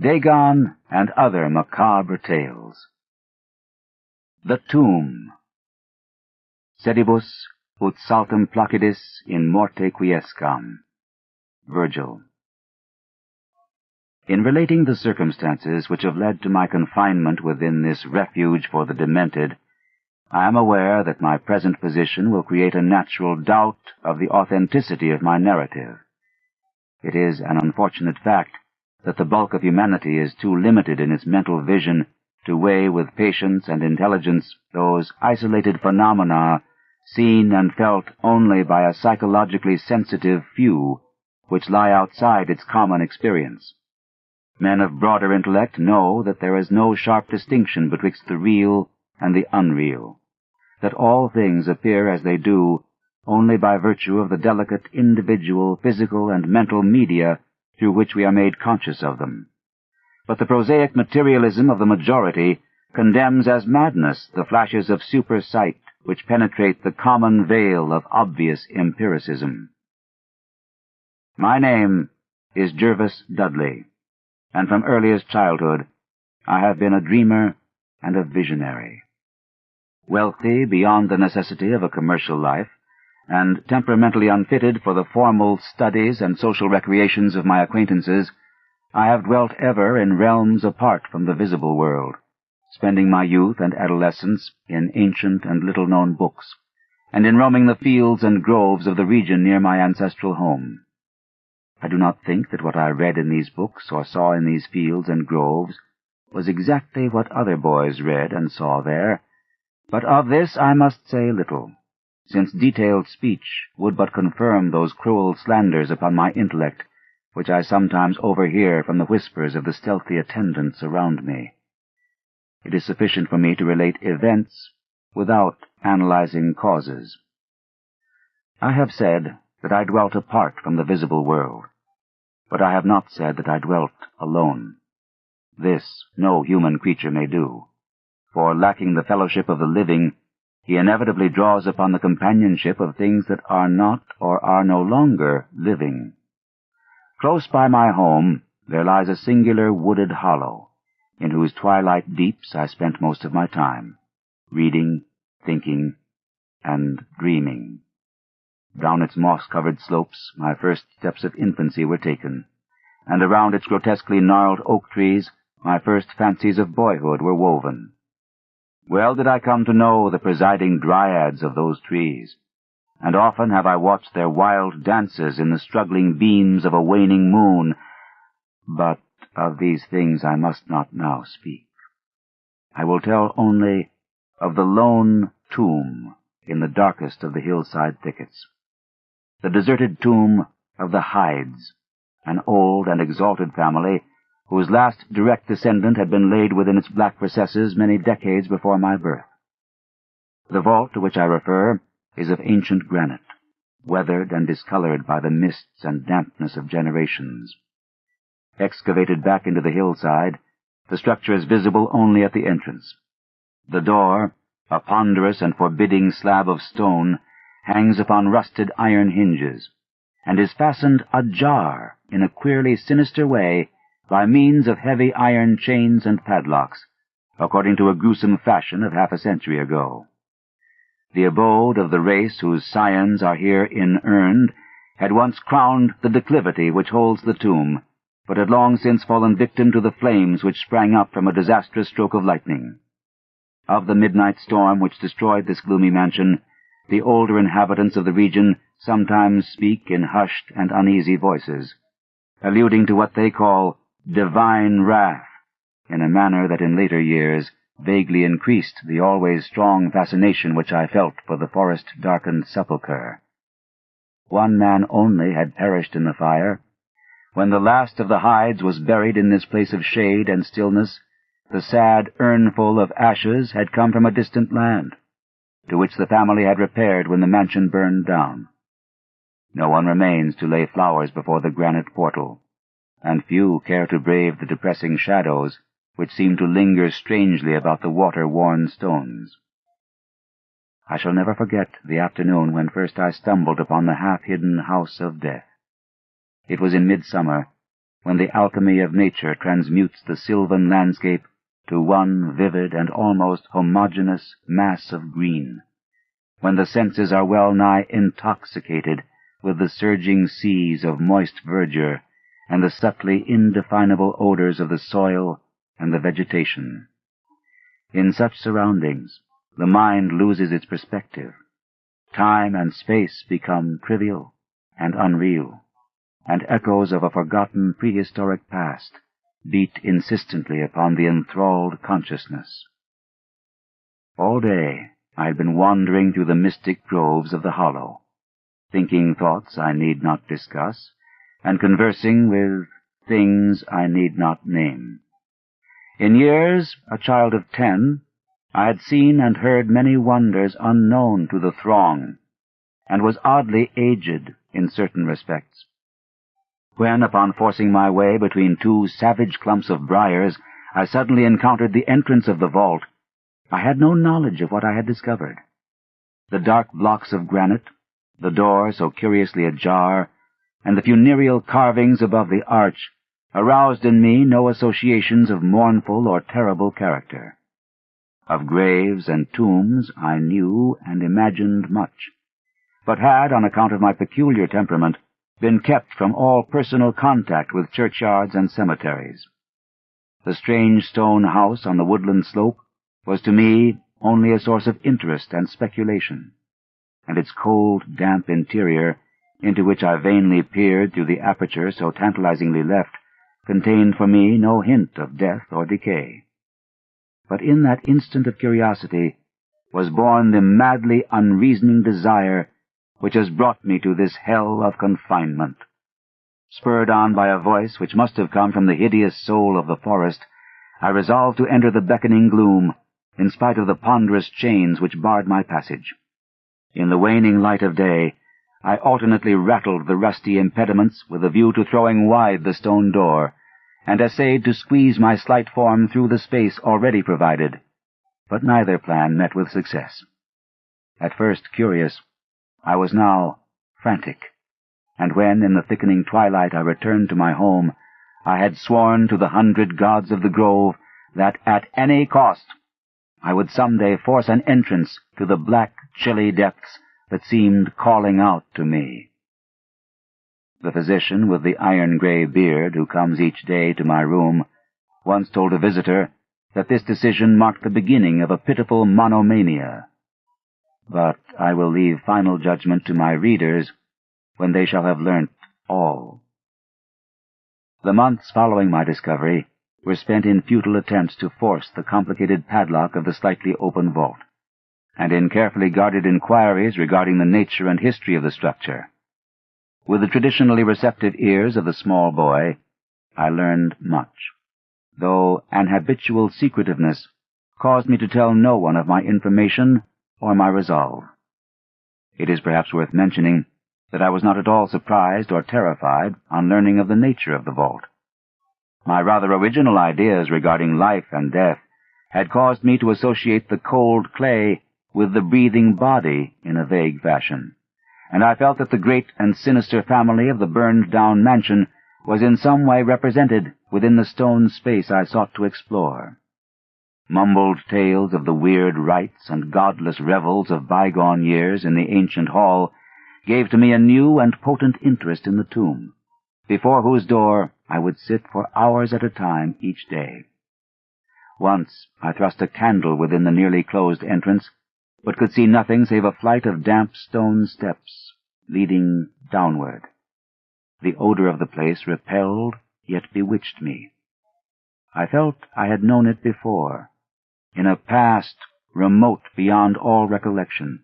Dagon and Other Macabre Tales. The Tomb. Sedibus ut saltum placidis in morte quiescam. Virgil. In relating the circumstances which have led to my confinement within this refuge for the demented, I am aware that my present position will create a natural doubt of the authenticity of my narrative. It is an unfortunate fact that the bulk of humanity is too limited in its mental vision to weigh with patience and intelligence those isolated phenomena seen and felt only by a psychologically sensitive few which lie outside its common experience. Men of broader intellect know that there is no sharp distinction betwixt the real and the unreal, that all things appear as they do only by virtue of the delicate individual physical and mental media through which we are made conscious of them. But the prosaic materialism of the majority condemns as madness the flashes of super-sight which penetrate the common veil of obvious empiricism. My name is Jervis Dudley, and from earliest childhood I have been a dreamer and a visionary. Wealthy beyond the necessity of a commercial life, and temperamentally unfitted for the formal studies and social recreations of my acquaintances, I have dwelt ever in realms apart from the visible world, spending my youth and adolescence in ancient and little-known books, and in roaming the fields and groves of the region near my ancestral home. I do not think that what I read in these books or saw in these fields and groves was exactly what other boys read and saw there, but of this I must say little, since detailed speech would but confirm those cruel slanders upon my intellect which I sometimes overhear from the whispers of the stealthy attendants around me. It is sufficient for me to relate events without analyzing causes. I have said that I dwelt apart from the visible world, but I have not said that I dwelt alone. This no human creature may do, for lacking the fellowship of the living, he inevitably draws upon the companionship of things that are not or are no longer living. Close by my home there lies a singular wooded hollow, in whose twilight deeps I spent most of my time, reading, thinking, and dreaming. Down its moss-covered slopes my first steps of infancy were taken, and around its grotesquely gnarled oak trees my first fancies of boyhood were woven. Well did I come to know the presiding dryads of those trees, and often have I watched their wild dances in the struggling beams of a waning moon, but of these things I must not now speak. I will tell only of the lone tomb in the darkest of the hillside thickets, the deserted tomb of the Hydes, an old and exalted family whose last direct descendant had been laid within its black recesses many decades before my birth. The vault to which I refer is of ancient granite, weathered and discolored by the mists and dampness of generations. Excavated back into the hillside, the structure is visible only at the entrance. The door, a ponderous and forbidding slab of stone, hangs upon rusted iron hinges, and is fastened ajar in a queerly sinister way by means of heavy iron chains and padlocks, according to a gruesome fashion of half a century ago. The abode of the race whose scions are here inurned had once crowned the declivity which holds the tomb, but had long since fallen victim to the flames which sprang up from a disastrous stroke of lightning. Of the midnight storm which destroyed this gloomy mansion, the older inhabitants of the region sometimes speak in hushed and uneasy voices, alluding to what they call divine wrath, in a manner that in later years vaguely increased the always strong fascination which I felt for the forest-darkened sepulchre. One man only had perished in the fire. When the last of the Hydes was buried in this place of shade and stillness, the sad urnful of ashes had come from a distant land, to which the family had repaired when the mansion burned down. No one remains to lay flowers before the granite portal, and few care to brave the depressing shadows which seem to linger strangely about the water-worn stones. I shall never forget the afternoon when first I stumbled upon the half-hidden house of death. It was in midsummer, when the alchemy of nature transmutes the sylvan landscape to one vivid and almost homogeneous mass of green, when the senses are well-nigh intoxicated with the surging seas of moist verdure and the subtly indefinable odors of the soil and the vegetation. In such surroundings, the mind loses its perspective. Time and space become trivial and unreal, and echoes of a forgotten prehistoric past beat insistently upon the enthralled consciousness. All day I had been wandering through the mystic groves of the hollow, thinking thoughts I need not discuss, and conversing with things I need not name. In years, a child of 10, I had seen and heard many wonders unknown to the throng, and was oddly aged in certain respects. When, upon forcing my way between two savage clumps of briars, I suddenly encountered the entrance of the vault, I had no knowledge of what I had discovered. The dark blocks of granite, the door so curiously ajar, and the funereal carvings above the arch aroused in me no associations of mournful or terrible character. Of graves and tombs I knew and imagined much, but had, on account of my peculiar temperament, been kept from all personal contact with churchyards and cemeteries. The strange stone house on the woodland slope was to me only a source of interest and speculation, and its cold, damp interior, into which I vainly peered through the aperture so tantalizingly left, contained for me no hint of death or decay. But in that instant of curiosity was born the madly unreasoning desire which has brought me to this hell of confinement. Spurred on by a voice which must have come from the hideous soul of the forest, I resolved to enter the beckoning gloom, in spite of the ponderous chains which barred my passage. In the waning light of day, I alternately rattled the rusty impediments with a view to throwing wide the stone door, and essayed to squeeze my slight form through the space already provided, but neither plan met with success. At first curious, I was now frantic, and when, in the thickening twilight, I returned to my home, I had sworn to the 100 gods of the grove that at any cost I would some day force an entrance to the black, chilly depths that seemed calling out to me. The physician with the iron-gray beard who comes each day to my room once told a visitor that this decision marked the beginning of a pitiful monomania. But I will leave final judgment to my readers when they shall have learnt all. The months following my discovery were spent in futile attempts to force the complicated padlock of the slightly open vault, and in carefully guarded inquiries regarding the nature and history of the structure. With the traditionally receptive ears of the small boy, I learned much, though an habitual secretiveness caused me to tell no one of my information or my resolve. It is perhaps worth mentioning that I was not at all surprised or terrified on learning of the nature of the vault. My rather original ideas regarding life and death had caused me to associate the cold clay with the breathing body in a vague fashion, and I felt that the great and sinister family of the burned-down mansion was in some way represented within the stone space I sought to explore. Mumbled tales of the weird rites and godless revels of bygone years in the ancient hall gave to me a new and potent interest in the tomb, before whose door I would sit for hours at a time each day. Once I thrust a candle within the nearly closed entrance, but could see nothing save a flight of damp stone steps leading downward. The odor of the place repelled, yet bewitched me. I felt I had known it before, in a past remote beyond all recollection,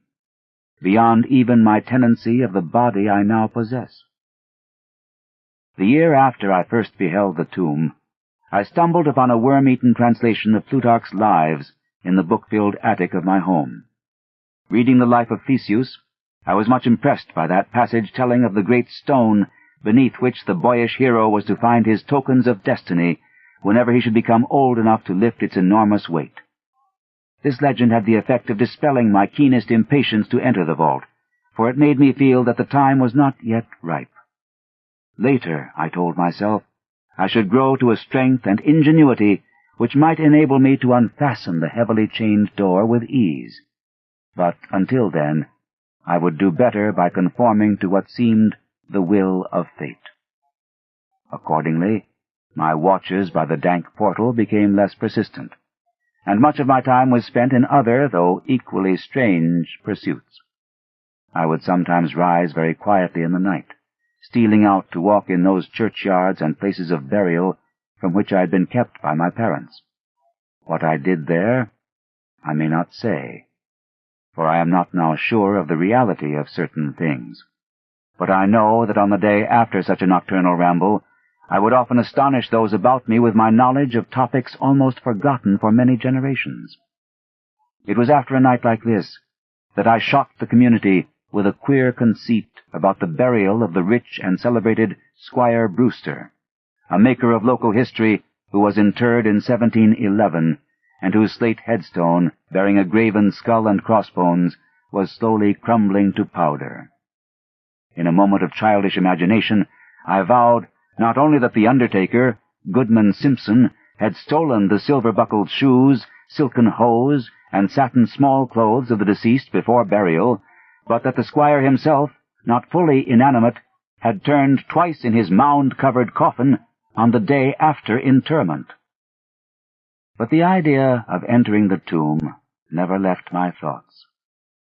beyond even my tenancy of the body I now possess. The year after I first beheld the tomb, I stumbled upon a worm-eaten translation of Plutarch's Lives in the book-filled attic of my home. Reading the life of Theseus, I was much impressed by that passage telling of the great stone beneath which the boyish hero was to find his tokens of destiny whenever he should become old enough to lift its enormous weight. This legend had the effect of dispelling my keenest impatience to enter the vault, for it made me feel that the time was not yet ripe. Later, I told myself, I should grow to a strength and ingenuity which might enable me to unfasten the heavily chained door with ease. But until then, I would do better by conforming to what seemed the will of fate. Accordingly, my watches by the dank portal became less persistent, and much of my time was spent in other, though equally strange, pursuits. I would sometimes rise very quietly in the night, stealing out to walk in those churchyards and places of burial from which I had been kept by my parents. What I did there, I may not say, for I am not now sure of the reality of certain things. But I know that on the day after such a nocturnal ramble, I would often astonish those about me with my knowledge of topics almost forgotten for many generations. It was after a night like this that I shocked the community with a queer conceit about the burial of the rich and celebrated Squire Brewster, a maker of local history who was interred in 1711, and whose slate headstone, bearing a graven skull and crossbones, was slowly crumbling to powder. In a moment of childish imagination, I vowed not only that the undertaker, Goodman Simpson, had stolen the silver-buckled shoes, silken hose, and satin small-clothes of the deceased before burial, but that the squire himself, not fully inanimate, had turned twice in his mound-covered coffin on the day after interment. But the idea of entering the tomb never left my thoughts,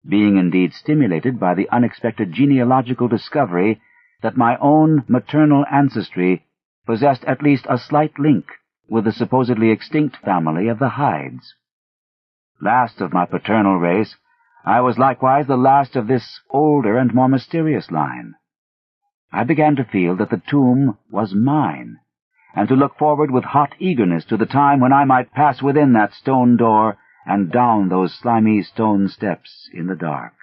being indeed stimulated by the unexpected genealogical discovery that my own maternal ancestry possessed at least a slight link with the supposedly extinct family of the Hydes. Last of my paternal race, I was likewise the last of this older and more mysterious line. I began to feel that the tomb was mine, and to look forward with hot eagerness to the time when I might pass within that stone door and down those slimy stone steps in the dark.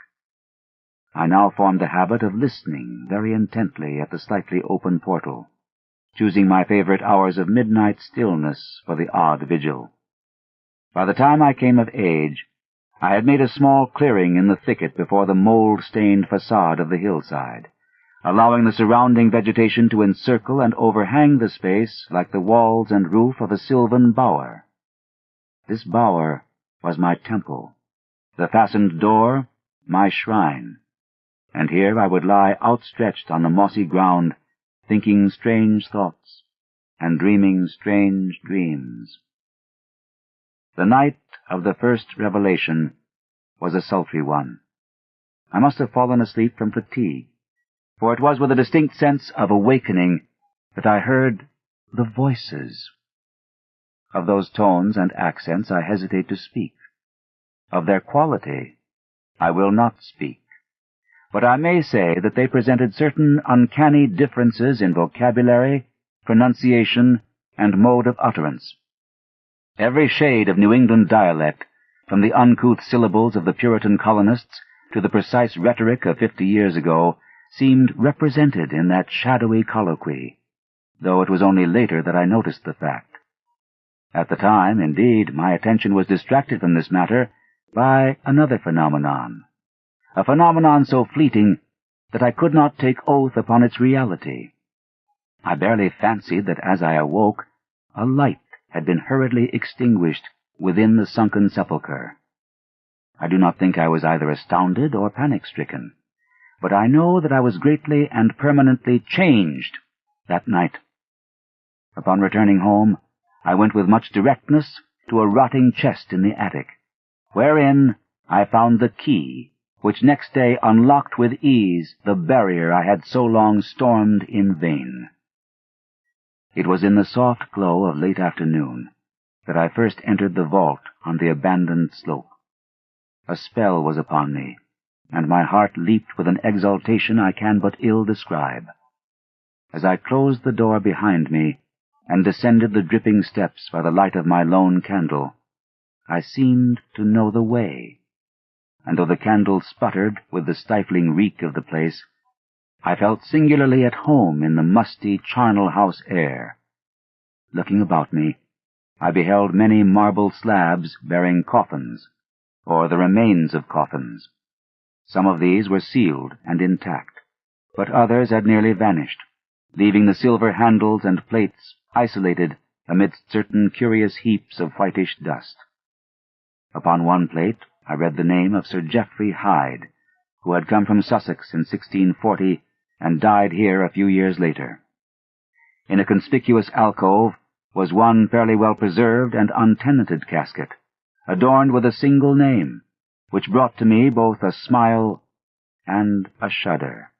I now formed the habit of listening very intently at the slightly open portal, choosing my favorite hours of midnight stillness for the odd vigil. By the time I came of age, I had made a small clearing in the thicket before the mold-stained facade of the hillside, allowing the surrounding vegetation to encircle and overhang the space like the walls and roof of a sylvan bower. This bower was my temple, the fastened door my shrine, and here I would lie outstretched on the mossy ground, thinking strange thoughts and dreaming strange dreams. The night of the first revelation was a sultry one. I must have fallen asleep from fatigue, for it was with a distinct sense of awakening that I heard the voices. Of those tones and accents I hesitate to speak. Of their quality I will not speak, but I may say that they presented certain uncanny differences in vocabulary, pronunciation, and mode of utterance. Every shade of New England dialect, from the uncouth syllables of the Puritan colonists to the precise rhetoric of 50 years ago, seemed represented in that shadowy colloquy, though it was only later that I noticed the fact. At the time, indeed, my attention was distracted from this matter by another phenomenon, a phenomenon so fleeting that I could not take oath upon its reality. I barely fancied that as I awoke, a light had been hurriedly extinguished within the sunken sepulchre. I do not think I was either astounded or panic-stricken, but I know that I was greatly and permanently changed that night. Upon returning home, I went with much directness to a rotting chest in the attic, wherein I found the key, which next day unlocked with ease the barrier I had so long stormed in vain. It was in the soft glow of late afternoon that I first entered the vault on the abandoned slope. A spell was upon me, and my heart leaped with an exultation I can but ill describe. As I closed the door behind me and descended the dripping steps by the light of my lone candle, I seemed to know the way, and though the candle sputtered with the stifling reek of the place, I felt singularly at home in the musty charnel house air. Looking about me, I beheld many marble slabs bearing coffins, or the remains of coffins. Some of these were sealed and intact, but others had nearly vanished, leaving the silver handles and plates isolated amidst certain curious heaps of whitish dust. Upon one plate I read the name of Sir Geoffrey Hyde, who had come from Sussex in 1640 and died here a few years later. In a conspicuous alcove was one fairly well preserved and untenanted casket, adorned with a single name, which brought to me both a smile and a shudder.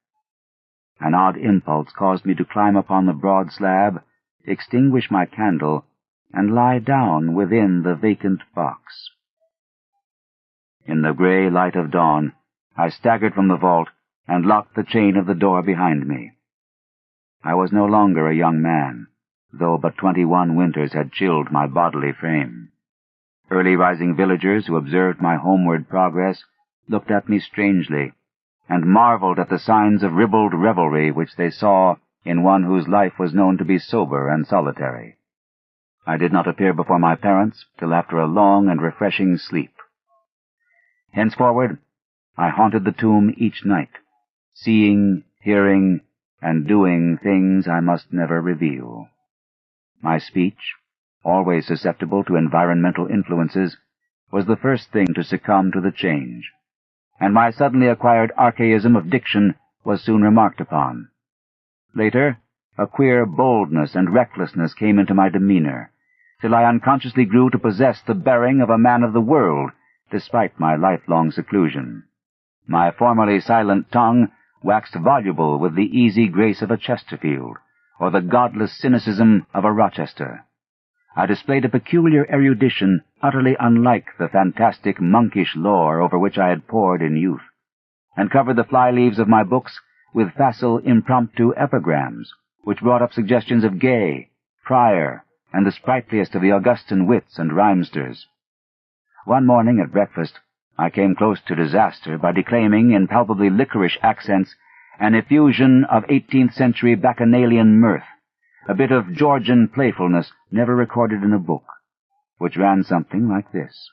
An odd impulse caused me to climb upon the broad slab, extinguish my candle, and lie down within the vacant box. In the gray light of dawn, I staggered from the vault and locked the chain of the door behind me. I was no longer a young man, though but 21 winters had chilled my bodily frame. Early-rising villagers who observed my homeward progress looked at me strangely, and marveled at the signs of ribald revelry which they saw in one whose life was known to be sober and solitary. I did not appear before my parents till after a long and refreshing sleep. Henceforward, I haunted the tomb each night, seeing, hearing, and doing things I must never reveal. My speech, always susceptible to environmental influences, was the first thing to succumb to the change, and my suddenly acquired archaism of diction was soon remarked upon. Later, a queer boldness and recklessness came into my demeanor, till I unconsciously grew to possess the bearing of a man of the world, despite my lifelong seclusion. My formerly silent tongue waxed voluble with the easy grace of a Chesterfield, or the godless cynicism of a Rochester. I displayed a peculiar erudition utterly unlike the fantastic monkish lore over which I had pored in youth, and covered the fly-leaves of my books with facile impromptu epigrams, which brought up suggestions of Gay, Prior, and the sprightliest of the Augustan wits and rhymesters. One morning at breakfast, I came close to disaster by declaiming in palpably licorice accents an effusion of 18th-century bacchanalian mirth, a bit of Georgian playfulness never recorded in a book, which ran something like this.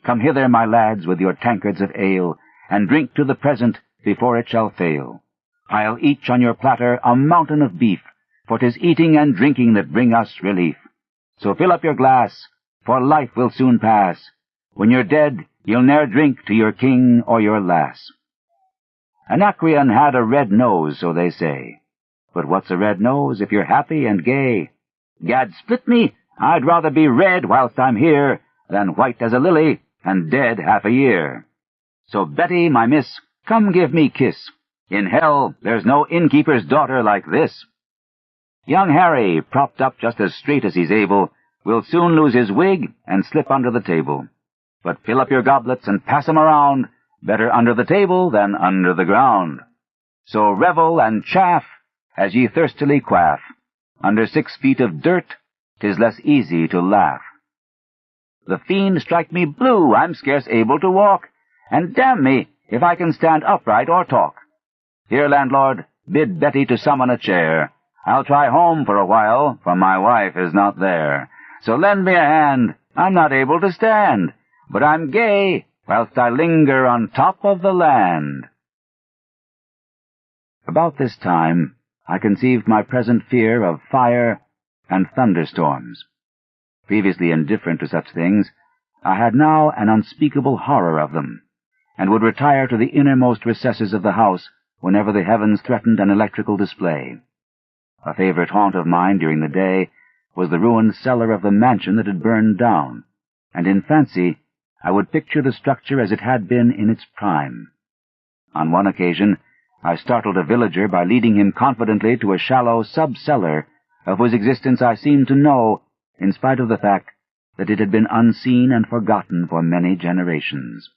Come hither, my lads, with your tankards of ale, and drink to the present before it shall fail. Pile each on your platter a mountain of beef, for 'tis eating and drinking that bring us relief. So fill up your glass, for life will soon pass. When you're dead, you'll ne'er drink to your king or your lass. Anacreon had a red nose, so they say. But what's a red nose if you're happy and gay? Gad split me, I'd rather be red whilst I'm here than white as a lily and dead half a year. So Betty, my miss, come give me kiss. In hell there's no innkeeper's daughter like this. Young Harry, propped up just as straight as he's able, will soon lose his wig and slip under the table. But fill up your goblets and pass 'em around, better under the table than under the ground. So revel and chaff as ye thirstily quaff. Under 6 feet of dirt, 'tis less easy to laugh. The fiend strike me blue, I'm scarce able to walk, and damn me if I can stand upright or talk. Here, landlord, bid Betty to summon a chair. I'll try home for a while, for my wife is not there. So lend me a hand, I'm not able to stand, but I'm gay whilst I linger on top of the land. About this time, I conceived my present fear of fire and thunderstorms. Previously indifferent to such things, I had now an unspeakable horror of them, and would retire to the innermost recesses of the house whenever the heavens threatened an electrical display. A favorite haunt of mine during the day was the ruined cellar of the mansion that had burned down, and in fancy I would picture the structure as it had been in its prime. On one occasion, I startled a villager by leading him confidently to a shallow sub-cellar of whose existence I seemed to know, in spite of the fact that it had been unseen and forgotten for many generations.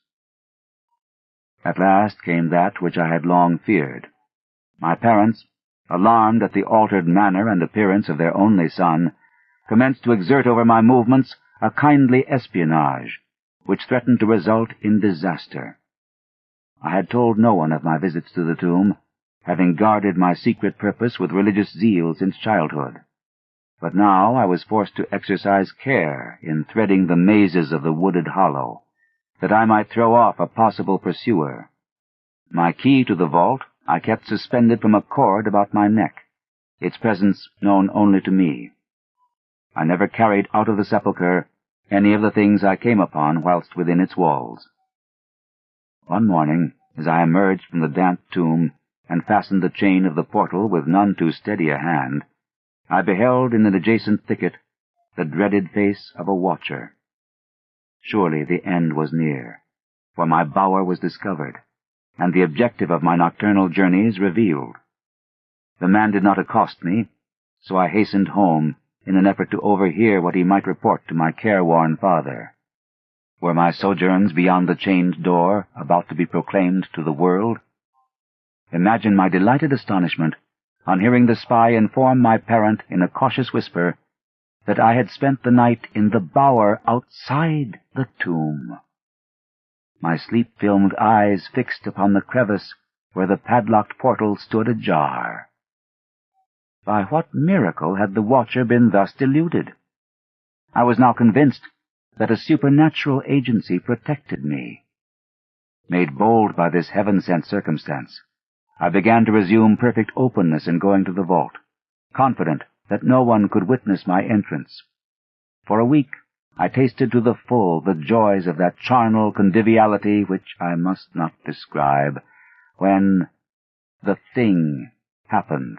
At last came that which I had long feared. My parents, alarmed at the altered manner and appearance of their only son, commenced to exert over my movements a kindly espionage, which threatened to result in disaster. I had told no one of my visits to the tomb, having guarded my secret purpose with religious zeal since childhood. But now I was forced to exercise care in threading the mazes of the wooded hollow, that I might throw off a possible pursuer. My key to the vault I kept suspended from a cord about my neck, its presence known only to me. I never carried out of the sepulchre any of the things I came upon whilst within its walls. One morning, as I emerged from the damp tomb and fastened the chain of the portal with none too steady a hand, I beheld in an adjacent thicket the dreaded face of a watcher. Surely the end was near, for my bower was discovered, and the objective of my nocturnal journeys revealed. The man did not accost me, so I hastened home in an effort to overhear what he might report to my careworn father. Were my sojourns beyond the chained door about to be proclaimed to the world? Imagine my delighted astonishment on hearing the spy inform my parent in a cautious whisper that I had spent the night in the bower outside the tomb. My sleep-filmed eyes fixed upon the crevice where the padlocked portal stood ajar. By what miracle had the watcher been thus deluded? I was now convinced that a supernatural agency protected me. Made bold by this heaven-sent circumstance, I began to resume perfect openness in going to the vault, confident that no one could witness my entrance. For a week I tasted to the full the joys of that charnel conviviality which I must not describe, when the thing happened,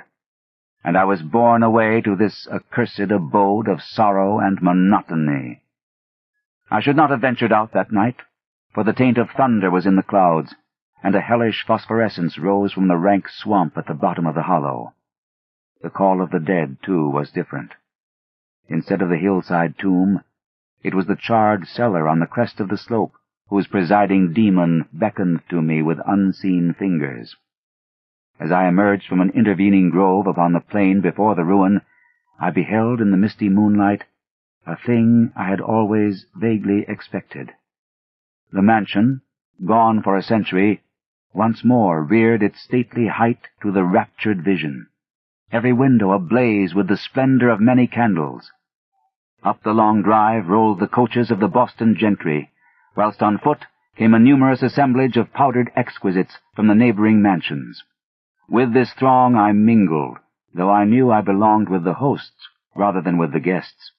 and I was borne away to this accursed abode of sorrow and monotony. I should not have ventured out that night, for the taint of thunder was in the clouds, and a hellish phosphorescence rose from the rank swamp at the bottom of the hollow. The call of the dead, too, was different. Instead of the hillside tomb, it was the charred cellar on the crest of the slope, whose presiding demon beckoned to me with unseen fingers. As I emerged from an intervening grove upon the plain before the ruin, I beheld in the misty moonlight a thing I had always vaguely expected. The mansion, gone for a century, once more reared its stately height to the raptured vision, every window ablaze with the splendor of many candles. Up the long drive rolled the coaches of the Boston gentry, whilst on foot came a numerous assemblage of powdered exquisites from the neighboring mansions. With this throng I mingled, though I knew I belonged with the hosts rather than with the guests.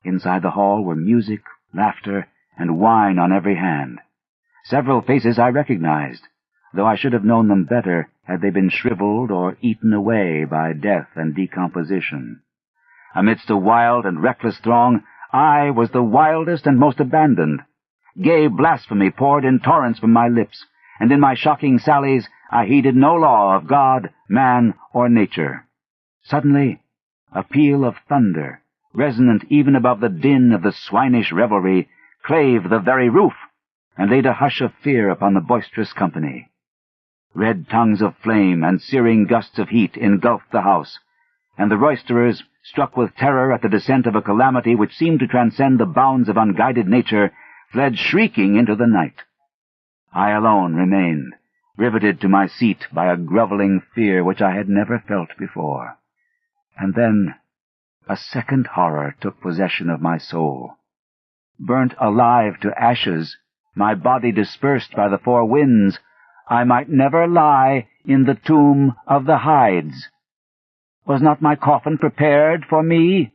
Inside the hall were music, laughter, and wine on every hand. Several faces I recognized, though I should have known them better had they been shriveled or eaten away by death and decomposition. Amidst a wild and reckless throng, I was the wildest and most abandoned. Gay blasphemy poured in torrents from my lips, and in my shocking sallies I heeded no law of God, man, or nature. Suddenly, a peal of thunder, resonant even above the din of the swinish revelry, clave the very roof, and laid a hush of fear upon the boisterous company. Red tongues of flame and searing gusts of heat engulfed the house, and the roisterers, struck with terror at the descent of a calamity which seemed to transcend the bounds of unguided nature, fled shrieking into the night. I alone remained, riveted to my seat by a groveling fear which I had never felt before. And then a second horror took possession of my soul. Burnt alive to ashes, my body dispersed by the four winds, I might never lie in the tomb of the Hydes. Was not my coffin prepared for me?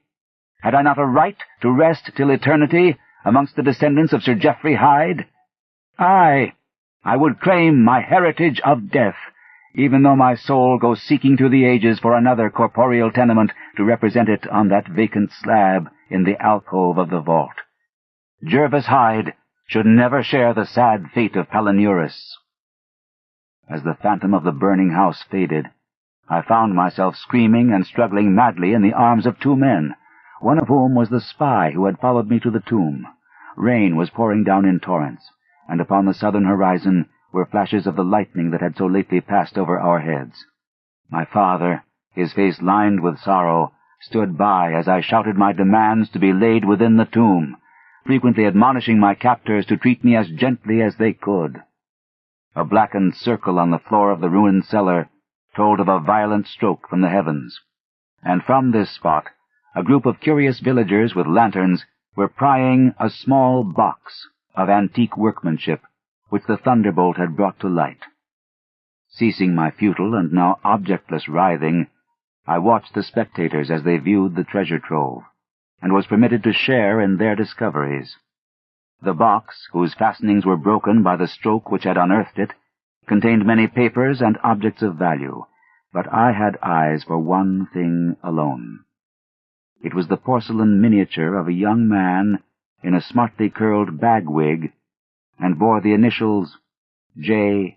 Had I not a right to rest till eternity amongst the descendants of Sir Geoffrey Hyde? I would claim my heritage of death, even though my soul goes seeking through the ages for another corporeal tenement to represent it on that vacant slab in the alcove of the vault. Jervis Hyde should never share the sad fate of Palinurus. As the phantom of the burning house faded, I found myself screaming and struggling madly in the arms of two men, one of whom was the spy who had followed me to the tomb. Rain was pouring down in torrents, and upon the southern horizon were flashes of the lightning that had so lately passed over our heads. My father, his face lined with sorrow, stood by as I shouted my demands to be laid within the tomb, frequently admonishing my captors to treat me as gently as they could. A blackened circle on the floor of the ruined cellar told of a violent stroke from the heavens, and from this spot a group of curious villagers with lanterns were prying a small box of antique workmanship which the thunderbolt had brought to light. Ceasing my futile and now objectless writhing, I watched the spectators as they viewed the treasure trove, and was permitted to share in their discoveries. The box, whose fastenings were broken by the stroke which had unearthed it, contained many papers and objects of value, but I had eyes for one thing alone. It was the porcelain miniature of a young man in a smartly curled bag-wig, and bore the initials J.H.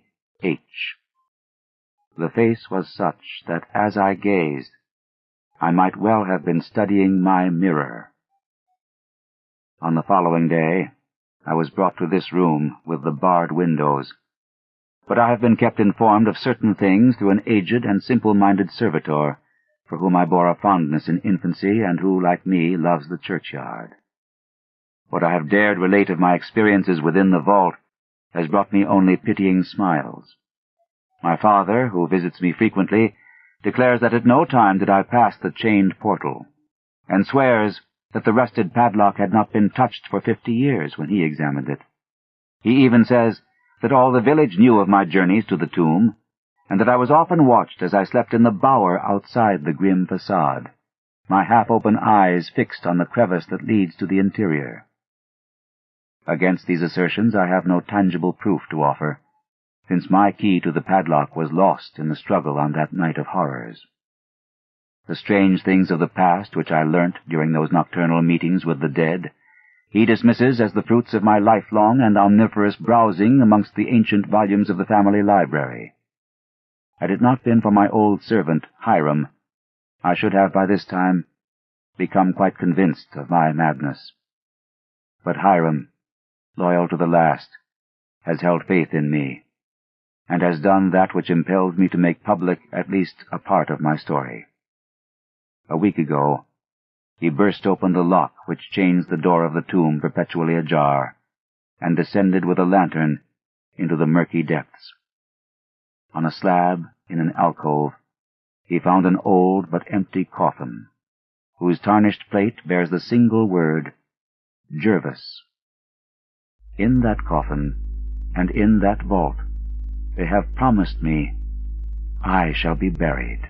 The face was such that as I gazed, I might well have been studying my mirror. On the following day, I was brought to this room with the barred windows, but I have been kept informed of certain things through an aged and simple-minded servitor, for whom I bore a fondness in infancy, and who, like me, loves the churchyard. What I have dared relate of my experiences within the vault has brought me only pitying smiles. My father, who visits me frequently, declares that at no time did I pass the chained portal, and swears that the rusted padlock had not been touched for 50 years when he examined it. He even says that all the village knew of my journeys to the tomb, and that I was often watched as I slept in the bower outside the grim facade, my half-open eyes fixed on the crevice that leads to the interior. Against these assertions I have no tangible proof to offer, since my key to the padlock was lost in the struggle on that night of horrors. The strange things of the past which I learnt during those nocturnal meetings with the dead he dismisses as the fruits of my lifelong and omnivorous browsing amongst the ancient volumes of the family library. Had it not been for my old servant, Hiram, I should have by this time become quite convinced of my madness. But Hiram, loyal to the last, has held faith in me, and has done that which impelled me to make public at least a part of my story. A week ago, he burst open the lock which chains the door of the tomb perpetually ajar, and descended with a lantern into the murky depths. On a slab in an alcove, he found an old but empty coffin, whose tarnished plate bears the single word, Jervis. In that coffin, and in that vault, they have promised me I shall be buried.